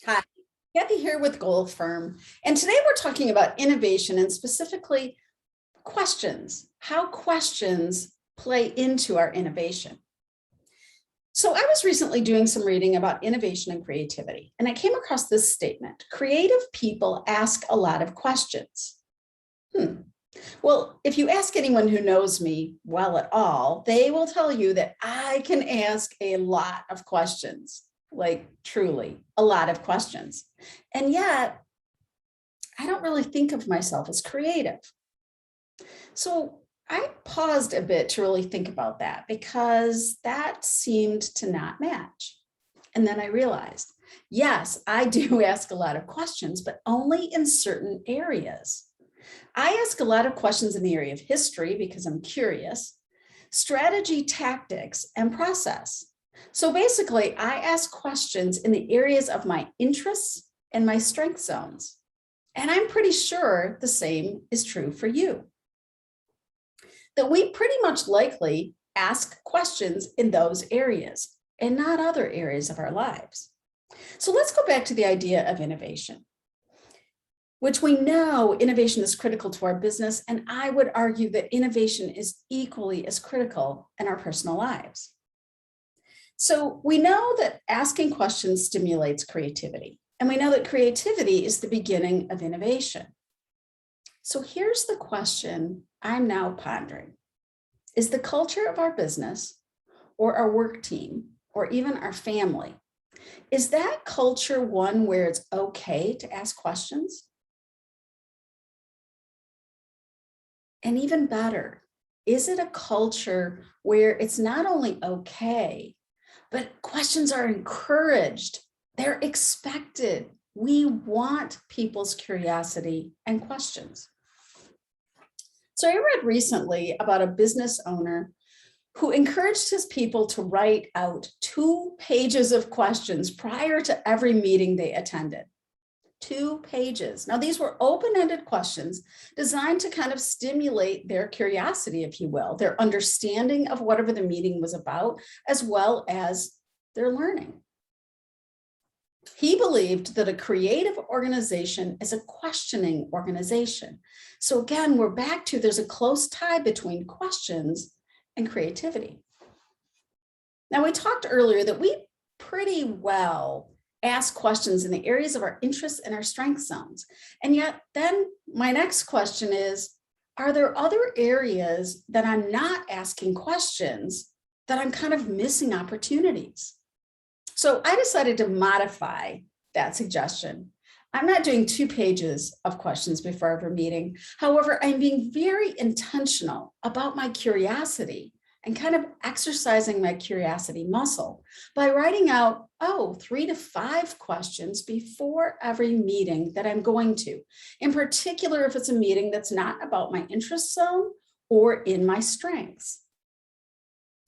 Hi, Kathy here with Goal Firm. And today we're talking about innovation and specifically questions, how questions play into our innovation. So I was recently doing some reading about innovation and creativity, and I came across this statement: creative people ask a lot of questions. Well, if you ask anyone who knows me well at all, they will tell you that I can ask a lot of questions, like truly a lot of questions. And yet, I don't really think of myself as creative. So I paused a bit to really think about that because that seemed to not match. And then I realized, yes, I do ask a lot of questions, but only in certain areas. I ask a lot of questions in the area of history because I'm curious, strategy, tactics, and process. So basically, I ask questions in the areas of my interests and my strength zones. And I'm pretty sure the same is true for you. That we pretty much likely ask questions in those areas and not other areas of our lives. So let's go back to the idea of innovation, which we know innovation is critical to our business. And I would argue that innovation is equally as critical in our personal lives. So we know that asking questions stimulates creativity, and we know that creativity is the beginning of innovation. So here's the question I'm now pondering. Is the culture of our business or our work team or even our family, is that culture one where it's okay to ask questions? And even better, is it a culture where it's not only okay, but questions are encouraged, they're expected? We want people's curiosity and questions. So I read recently about a business owner who encouraged his people to write out 2 pages of questions prior to every meeting they attended. 2 pages. Now, these were open-ended questions designed to kind of stimulate their curiosity, if you will, their understanding of whatever the meeting was about, as well as their learning. He believed that a creative organization is a questioning organization. So again, we're back to there's a close tie between questions and creativity. Now, we talked earlier that we pretty well ask questions in the areas of our interests and our strength zones. And yet then my next question is, are there other areas that I'm not asking questions that I'm kind of missing opportunities? So I decided to modify that suggestion. I'm not doing 2 pages of questions before every meeting. However, I'm being very intentional about my curiosity and kind of exercising my curiosity muscle by writing out, 3 to 5 questions before every meeting that I'm going to, in particular, if it's a meeting that's not about my interest zone or in my strengths.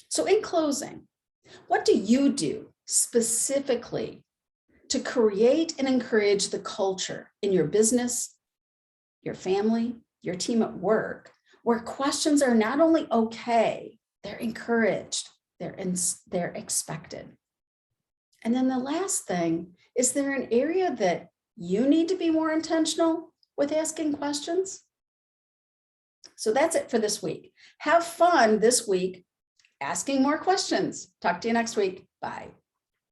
So in closing, what do you do specifically to create and encourage the culture in your business, your family, your team at work, where questions are not only okay, they're encouraged, they're expected? And then the last thing, is there an area that you need to be more intentional with asking questions? So that's it for this week. Have fun this week asking more questions. Talk to you next week. Bye.